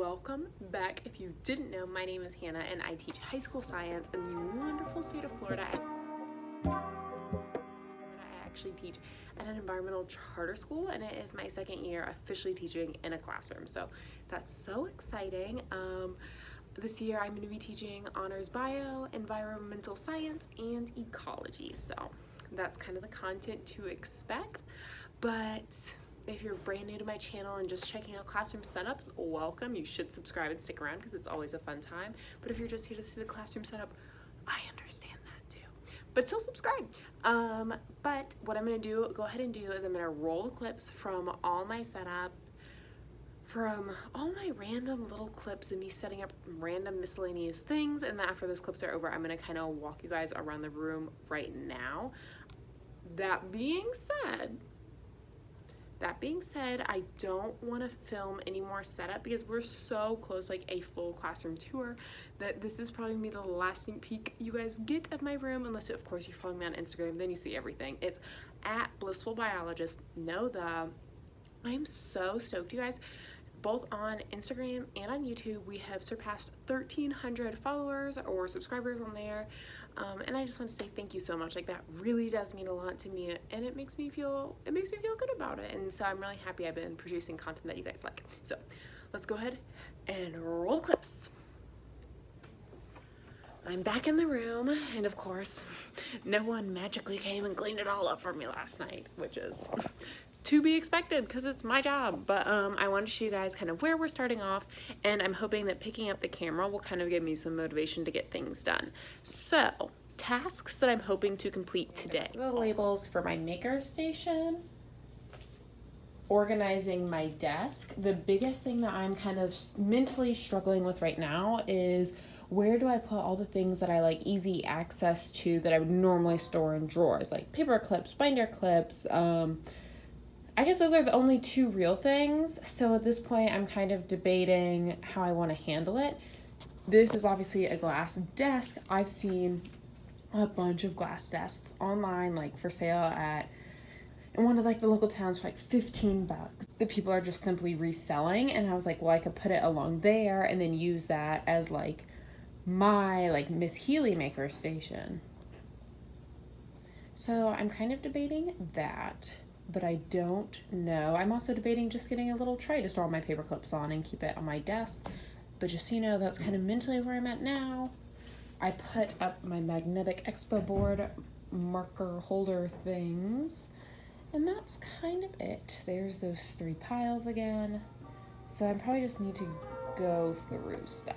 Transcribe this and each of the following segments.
welcome back. If you didn't know, my name is Hannah and I teach high school science in the wonderful state of Florida. I actually teach at an environmental charter school, and it is my second year officially teaching in a classroom, so that's so exciting. This year I'm going to be teaching honors bio, environmental science, and ecology, so that's kind of the content to expect. But if you're brand new to my channel and just checking out classroom setups, welcome. You should subscribe and stick around because it's always a fun time. But if you're just here to see the classroom setup, I understand that too. But still subscribe. But what I'm going to go ahead and do is I'm going to roll the clips from all my setup, from all my random little clips and me setting up random miscellaneous things. And then after those clips are over, I'm going to kind of walk you guys around the room right now. That being said, I don't want to film any more setup because we're so close, like a full classroom tour, that this is probably gonna be the last sneak peek you guys get of my room, unless of course you follow me on Instagram, then you see everything. It's at Blissful Biologist. I'm so stoked, you guys. Both on Instagram and on YouTube, we have surpassed 1,300 followers or subscribers on there. And I just want to say thank you so much. Like, that really does mean a lot to me, and it makes me feel good about it. And so I'm really happy I've been producing content that you guys like. So let's go ahead and roll clips. I'm back in the room, and of course, no one magically came and cleaned it all up for me last night, which is to be expected because it's my job. But I wanted to show you guys kind of where we're starting off, and I'm hoping that picking up the camera will kind of give me some motivation to get things done. So, tasks that I'm hoping to complete today. The labels for my maker station, organizing my desk. The biggest thing that I'm kind of mentally struggling with right now is where do I put all the things that I like easy access to that I would normally store in drawers, like paper clips, binder clips. I guess those are the only two real things. So at this point, I'm kind of debating how I want to handle it. This is obviously a glass desk. I've seen a bunch of glass desks online, like for sale in one of like the local towns for like $15. The people are just simply reselling, and I was like, well, I could put it along there and then use that as like my like Miss Healy maker station. So I'm kind of debating that, but I don't know. I'm also debating just getting a little tray to store all my paper clips on and keep it on my desk. But just so you know, that's kind of mentally where I'm at now. I put up my magnetic expo board marker holder things, and that's kind of it. There's those three piles again. So I probably just need to go through stuff.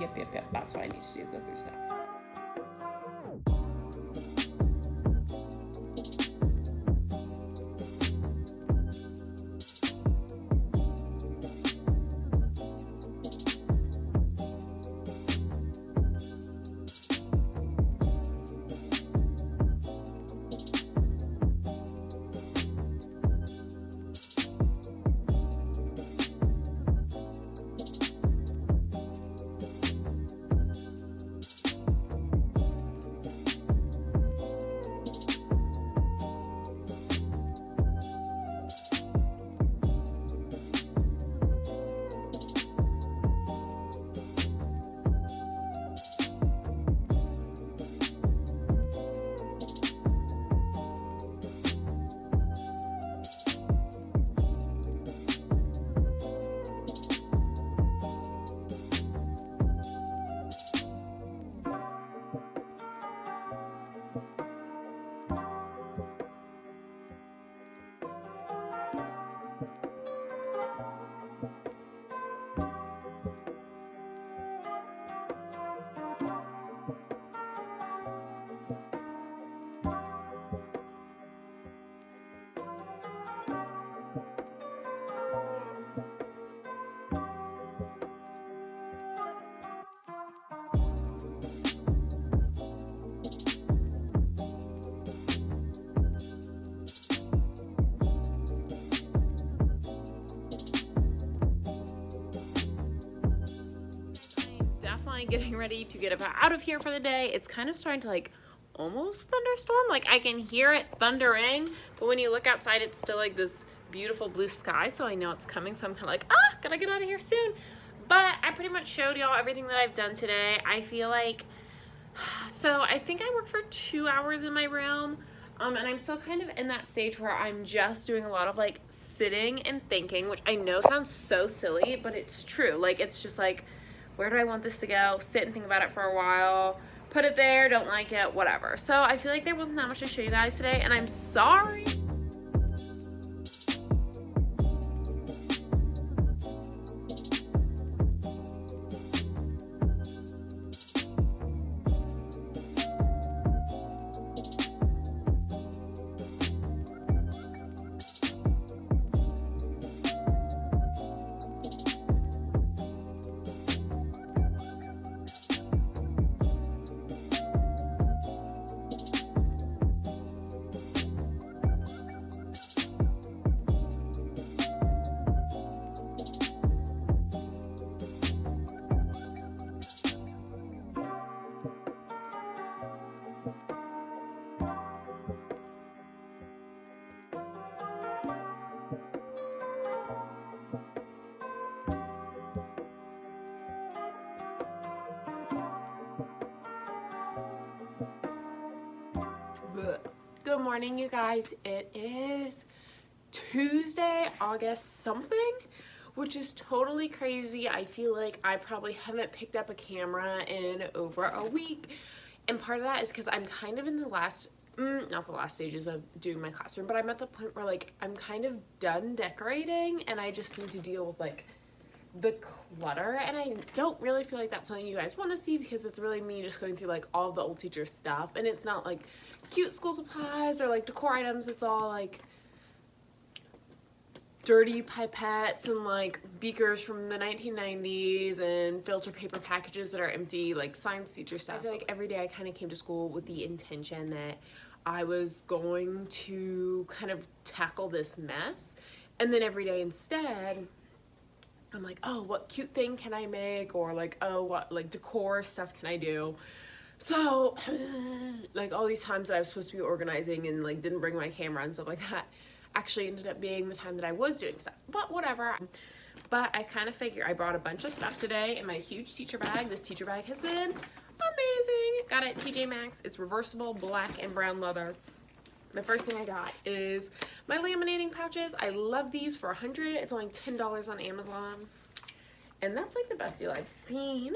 Yep. That's what I need to do, go through stuff. Getting ready to get out of here for the day. It's kind of starting to like almost thunderstorm. Like, I can hear it thundering, but when you look outside, it's still like this beautiful blue sky, so I know it's coming. So I'm kind of like, gotta get out of here soon. But I pretty much showed y'all everything that I've done today. I feel like, so I think I worked for 2 hours in my room. And I'm still kind of in that stage where I'm just doing a lot of like sitting and thinking, which I know sounds so silly, but it's true. Like, it's just like, where do I want this to go? Sit and think about it for a while. Put it there, don't like it, whatever. So I feel like there wasn't that much to show you guys today, and I'm sorry. Good morning, you guys. It is Tuesday, August something, which is totally crazy. I feel like I probably haven't picked up a camera in over a week, and part of that is because I'm kind of in the last, not the last stages of doing my classroom, but I'm at the point where like I'm kind of done decorating and I just need to deal with like the clutter, and I don't really feel like that's something you guys want to see because it's really me just going through like all the old teacher stuff, and it's not like cute school supplies or like decor items. It's all like dirty pipettes and like beakers from the 1990s and filter paper packages that are empty, like science teacher stuff. I feel like every day I kind of came to school with the intention that I was going to kind of tackle this mess, and then every day instead I'm like, oh, what cute thing can I make? Or like, oh, what like decor stuff can I do? So like all these times that I was supposed to be organizing and like didn't bring my camera and stuff like that actually ended up being the time that I was doing stuff, but whatever. But I kind of figure I brought a bunch of stuff today in my huge teacher bag. This teacher bag has been amazing. Got it at TJ Maxx. It's reversible, black and brown leather. The first thing I got is my laminating pouches. I love these for $100. It's only $10 on Amazon, and that's like the best deal I've seen.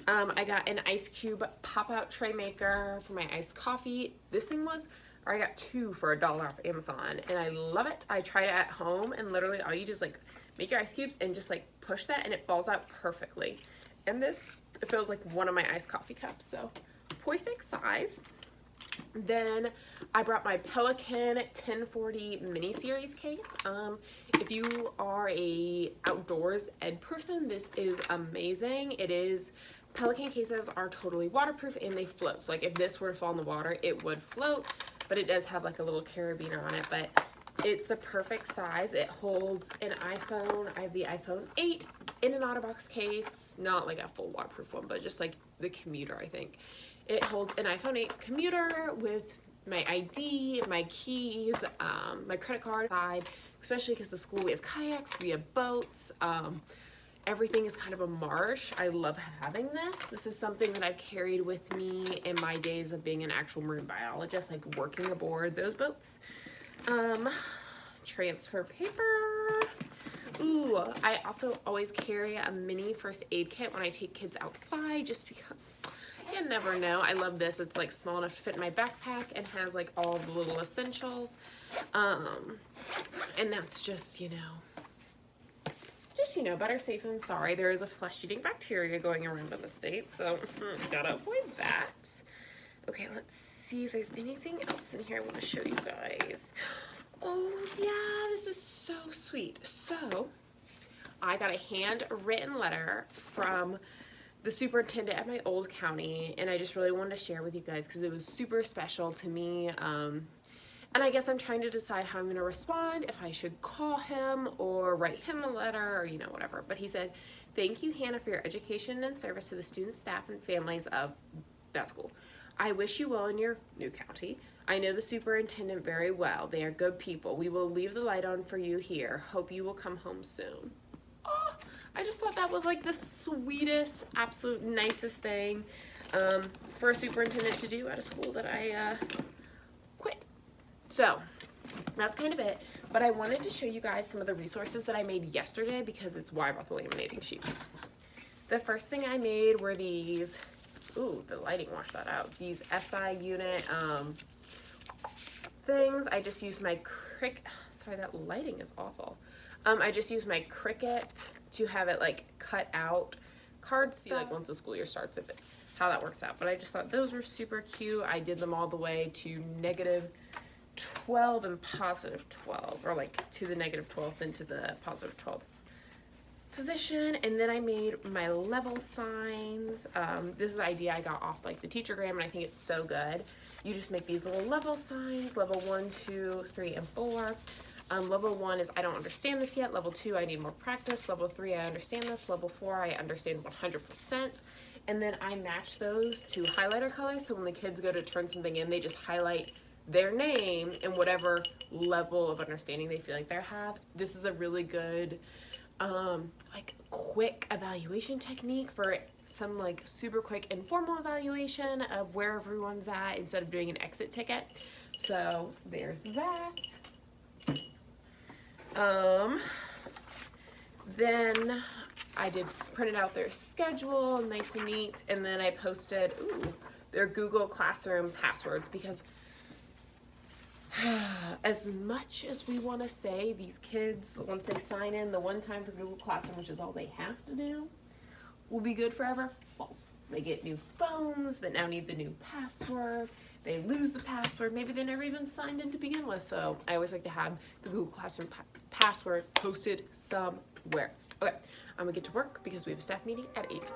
I got an ice cube pop-out tray maker for my iced coffee. This thing was, or I got 2 for $1 off Amazon, and I love it. I tried it at home, and literally all you do is like make your ice cubes and just like push that, and it falls out perfectly. And this, it feels like one of my iced coffee cups, so perfect size. Then I brought my Pelican 1040 mini series case. If you are a outdoors ed person, this is amazing. It is, Pelican cases are totally waterproof and they float. So like if this were to fall in the water, it would float, but it does have like a little carabiner on it, but it's the perfect size. It holds an iPhone. I have the iPhone 8 in an OtterBox case, not like a full waterproof one, but just like the commuter, I think. It holds an iPhone 8 commuter with my ID, my keys, my credit card side, especially because the school, we have kayaks, we have boats, everything is kind of a marsh. I love having this. This is something that I've carried with me in my days of being an actual marine biologist, like working aboard those boats. Transfer paper. Ooh, I also always carry a mini first aid kit when I take kids outside, just because you never know. I love this. It's like small enough to fit in my backpack and has like all the little essentials. And that's just, you know, better safe than sorry. There is a flesh-eating bacteria going around in the state, so gotta avoid that. Okay, let's see if there's anything else in here I want to show you guys. Oh yeah, this is so sweet. So I got a handwritten letter from the superintendent at my old county, and I just really wanted to share with you guys because it was super special to me. And I guess I'm trying to decide how I'm going to respond, if I should call him or write him a letter or, you know, whatever. But he said, "Thank you, Hannah, for your education and service to the students, staff, and families of that school. I wish you well in your new county. I know the superintendent very well. They are good people. We will leave the light on for you here. Hope you will come home soon." Oh, I just thought that was like the sweetest, absolute nicest thing for a superintendent to do at a school that I quit. So that's kind of it. But I wanted to show you guys some of the resources that I made yesterday because it's why I brought the laminating sheets. The first thing I made were these, ooh, the lighting washed that out. These SI unit things. I just used my sorry, that lighting is awful. I just used my Cricut to have it like cut out card stuff. Like once the school year starts, how that works out. But I just thought those were super cute. I did them all the way to -12 and +12, or like to the -12th and to the +12th position. And then I made my level signs. This is the idea I got off like the Teachergram, and I think it's so good. You just make these little level signs, level 1, 2, 3, and 4. Level 1 is I don't understand this yet. Level 2, I need more practice. Level 3, I understand this. Level 4, I understand 100%. And then I match those to highlighter colors, so when the kids go to turn something in, they just highlight their name and whatever level of understanding they feel like they have. This is a really good like quick evaluation technique for some like super quick informal evaluation of where everyone's at instead of doing an exit ticket. So there's that. Then I did printed out their schedule, nice and neat, and then I posted their Google Classroom passwords because as much as we want to say these kids, once they sign in the one time for Google Classroom, which is all they have to do, will be good forever, false. They get new phones that now need the new password. They lose the password. Maybe they never even signed in to begin with. So I always like to have the Google Classroom password posted somewhere. Okay, I'm gonna get to work because we have a staff meeting at 8.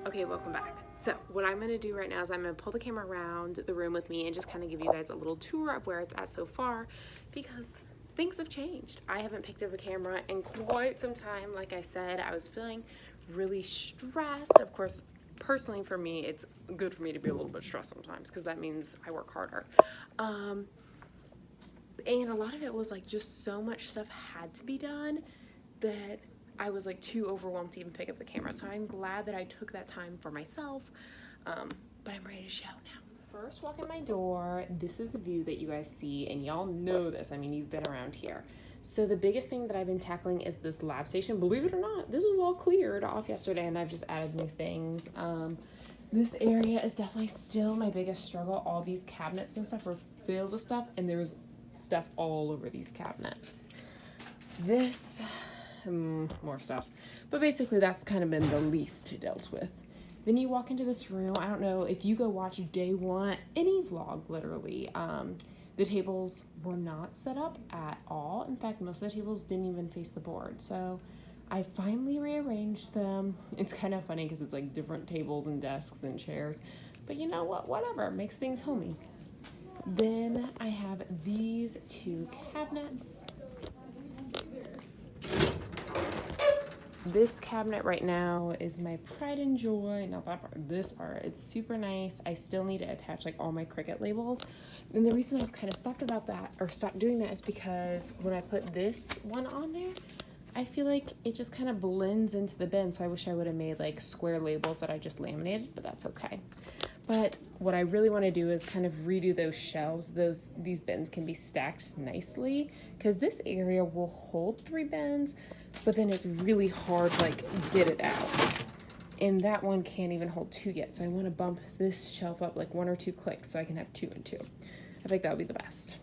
Okay, welcome back. So what I'm gonna do right now is I'm gonna pull the camera around the room with me and just kind of give you guys a little tour of where it's at so far because things have changed. I haven't picked up a camera in quite some time. Like I said, I was feeling really stressed. Of course, personally for me, it's good for me to be a little bit stressed sometimes because that means I work harder. And a lot of it was like just so much stuff had to be done that I was like too overwhelmed to even pick up the camera. So I'm glad that I took that time for myself, but I'm ready to show now. First, walk in my door. This is the view that you guys see, and y'all know this. I mean, you've been around here. So the biggest thing that I've been tackling is this lab station. Believe it or not, this was all cleared off yesterday, and I've just added new things. This area is definitely still my biggest struggle. All these cabinets and stuff are filled with stuff, and there's stuff all over these cabinets. This, more stuff. But basically, that's kind of been the least dealt with. Then you walk into this room. I don't know if you go watch day one, any vlog, literally. The tables were not set up at all. In fact, most of the tables didn't even face the board. So I finally rearranged them. It's kind of funny because it's like different tables and desks and chairs. But you know what? Whatever. It makes things homey. Then I have these two cabinets. This cabinet right now is my pride and joy. Not that part, this part. It's super nice. I still need to attach like all my Cricut labels. And the reason I've kind of stopped about that or stopped doing that is because when I put this one on there, I feel like it just kind of blends into the bin. So I wish I would have made like square labels that I just laminated, but that's okay. But what I really want to do is kind of redo those shelves. These bins can be stacked nicely because this area will hold 3 bins, but then it's really hard to like get it out. And that one can't even hold 2 yet. So I want to bump this shelf up like 1 or 2 clicks so I can have 2 and 2. I think that would be the best.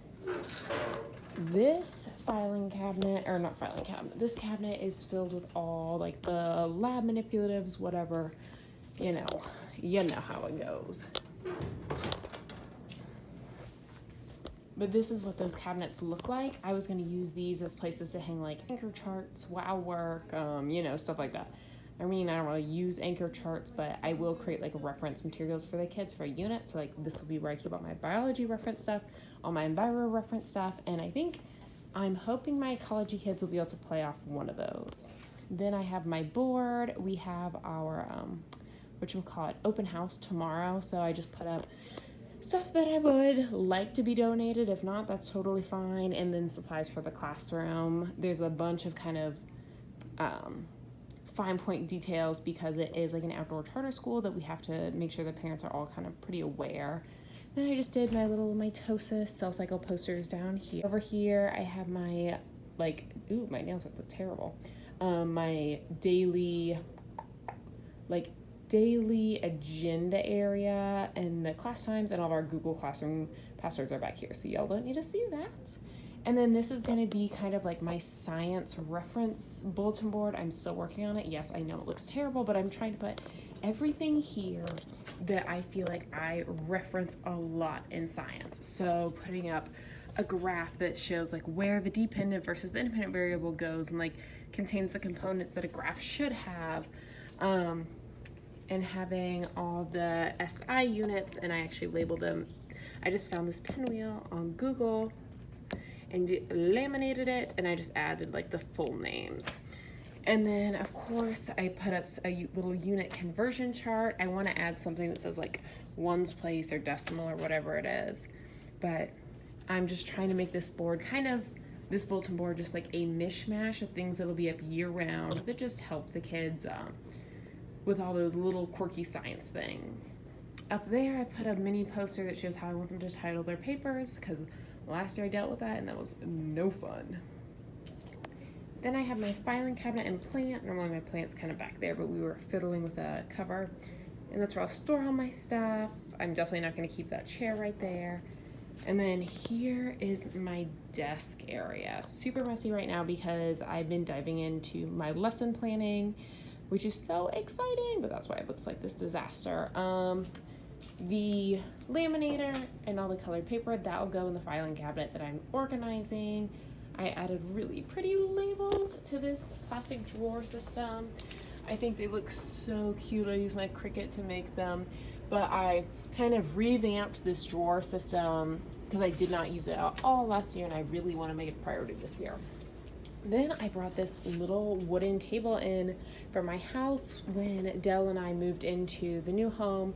This filing cabinet, or not filing cabinet, this cabinet is filled with all like the lab manipulatives, whatever, you know how it goes. But this is what those cabinets look like. I was going to use these as places to hang like anchor charts, wow work, stuff like that. I mean, I don't really use anchor charts, but I will create like reference materials for the kids for a unit. So like this will be where I keep all my biology reference stuff, all my enviro reference stuff, and I'm hoping my ecology kids will be able to play off one of those. Then I have my board. We have our open house tomorrow. So I just put up stuff that I would like to be donated. If not, that's totally fine. And then supplies for the classroom. There's a bunch of kind of fine point details because it is like an outdoor charter school that we have to make sure the parents are all kind of pretty aware. Then I just did my little mitosis cell cycle posters down here. Over here I have my my nails look terrible. My daily agenda area and the class times, and all of our Google Classroom passwords are back here, so y'all don't need to see that. And then this is going to be kind of like my science reference bulletin board. I'm still working on it. Yes, I know it looks terrible, but I'm trying to put everything here that I feel like I reference a lot in science. So putting up a graph that shows like where the dependent versus the independent variable goes and like contains the components that a graph should have. And having all the SI units, and I actually labeled them. I just found this pinwheel on Google and laminated it, and I just added like the full names. And then of course I put up a little unit conversion chart. I want to add something that says like ones place or decimal or whatever it is, but I'm just trying to make this bulletin board just like a mishmash of things that'll be up year round that just help the kids with all those little quirky science things. Up there, I put a mini poster that shows how I want them to title their papers, because last year I dealt with that and that was no fun. Then I have my filing cabinet and plant. Normally my plant's kind of back there, but we were fiddling with a cover, and that's where I'll store all my stuff. I'm definitely not going to keep that chair right there. And then here is my desk area. Super messy right now because I've been diving into my lesson planning, which is so exciting, but that's why it looks like this disaster. The laminator and all the colored paper, that'll go in the filing cabinet that I'm organizing. I added really pretty labels to this plastic drawer system. I think they look so cute. I use my Cricut to make them, but I kind of revamped this drawer system because I did not use it at all last year, and I really want to make it a priority this year. Then I brought this little wooden table in from my house when Dell and I moved into the new home.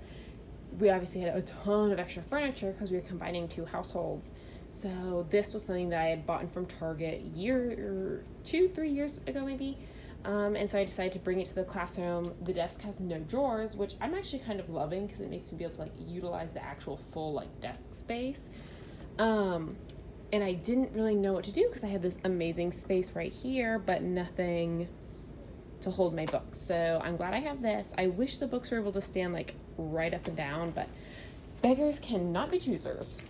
We obviously had a ton of extra furniture because we were combining 2 households. So this was something that I had bought from Target 3 years ago maybe. And so I decided to bring it to the classroom. The desk has no drawers, which I'm actually kind of loving because it makes me be able to utilize the actual full desk space. And I didn't really know what to do because I had this amazing space right here, but nothing to hold my books. So I'm glad I have this. I wish the books were able to stand right up and down, but beggars cannot be choosers.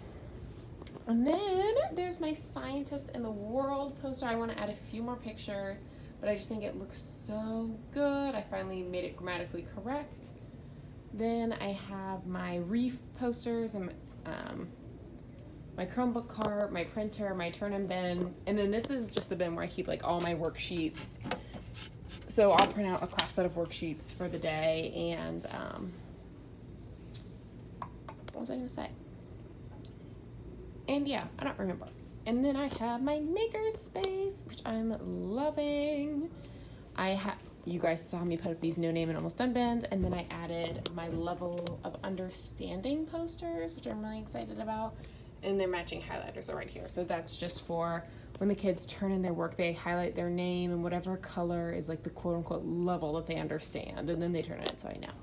And then there's my scientist in the world poster. I want to add a few more pictures, but I just think it looks so good. I finally made it grammatically correct. Then I have my reef posters and my Chromebook cart, my printer, my turn-in bin, and then this is just the bin where I keep all my worksheets. So I'll print out a class set of worksheets for the day, and what was I gonna say? And yeah, I don't remember. And then I have my Makerspace, which I'm loving. you guys saw me put up these no name and almost done bins, and then I added my level of understanding posters, which I'm really excited about, and their matching highlighters are right here. So that's just for when the kids turn in their work, they highlight their name and whatever color is like the quote unquote level that they understand, and then they turn it in so I know.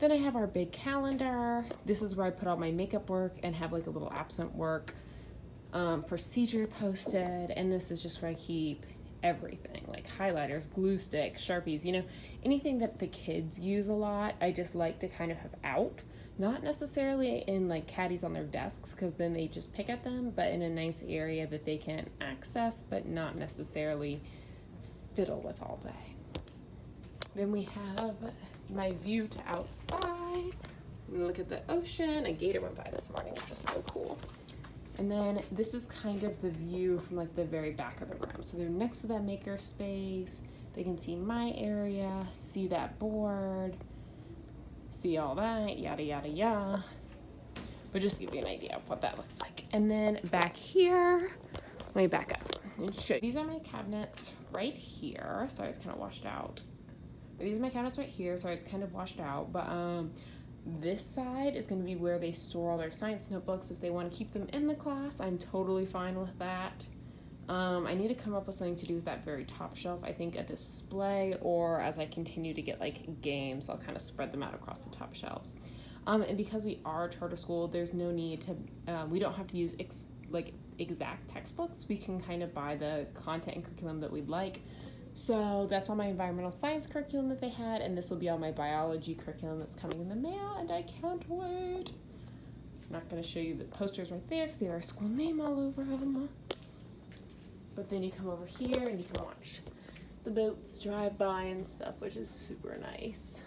Then I have our big calendar. This is where I put all my makeup work and have like a little absent work procedure posted, and this is just where I keep everything, like highlighters, glue sticks, Sharpies, you know, anything that the kids use a lot. I just like to kind of have out, not necessarily in like caddies on their desks, because then they just pick at them, but in a nice area that they can access but not necessarily fiddle with all day. Then we have my view to outside. Look at the ocean. A gator went by this morning, which is so cool. And then this is kind of the view from like the very back of the room. So they're next to that Makerspace. They can see my area, see that board, see all that, yada, yada, yada. But just to give you an idea of what that looks like. And then back here, let me back up and show you. These are my cabinets right here. Sorry, it's kind of washed out. These are my cabinets right here. Sorry, it's kind of washed out. But this side is going to be where they store all their science notebooks. If they want to keep them in the class, I'm totally fine with that. I need to come up with something to do with that very top shelf. I think a display, or as I continue to get like games, I'll kind of spread them out across the top shelves. And because we are a charter school, there's no need to, we don't have to use exact textbooks. We can kind of buy the content and curriculum that we'd like. So that's all my environmental science curriculum that they had, and this will be all my biology curriculum that's coming in the mail, and I can't wait. I'm not going to show you the posters right there because they have our school name all over them. But then you come over here and you can watch the boats drive by and stuff, which is super nice.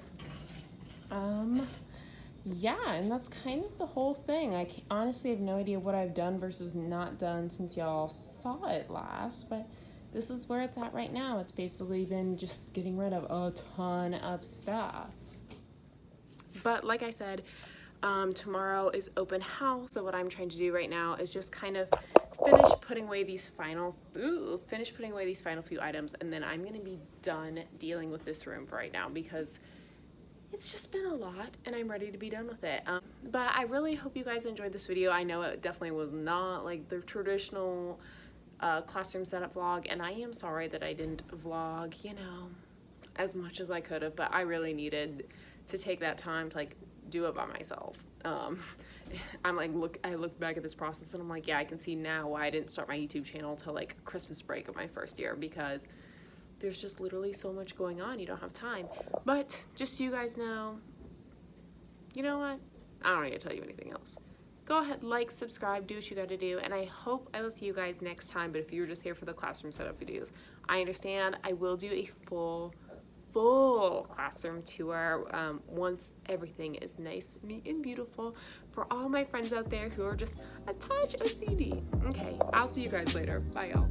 Yeah, and that's kind of the whole thing. I honestly have no idea what I've done versus not done since y'all saw it last, but this is where it's at right now. It's basically been just getting rid of a ton of stuff. But like I said, tomorrow is open house. So what I'm trying to do right now is just kind of finish putting away these final few items, and then I'm going to be done dealing with this room for right now because it's just been a lot and I'm ready to be done with it. But I really hope you guys enjoyed this video. I know it definitely was not like the traditional classroom setup vlog, and I am sorry that I didn't vlog, you know, as much as I could have, but I really needed to take that time to like do it by myself. I'm like, I look back at this process and I'm like, yeah, I can see now why I didn't start my YouTube channel till like Christmas break of my first year, because there's just literally so much going on, you don't have time. But just so you guys know, you know what, I don't need to tell you anything else. Go ahead, like, subscribe, do what you gotta do, and I hope I will see you guys next time. But if you're just here for the classroom setup videos, I understand. I will do a full classroom tour once everything is nice, neat, and beautiful for all my friends out there who are just a touch OCD. Okay, I'll see you guys later. Bye, y'all.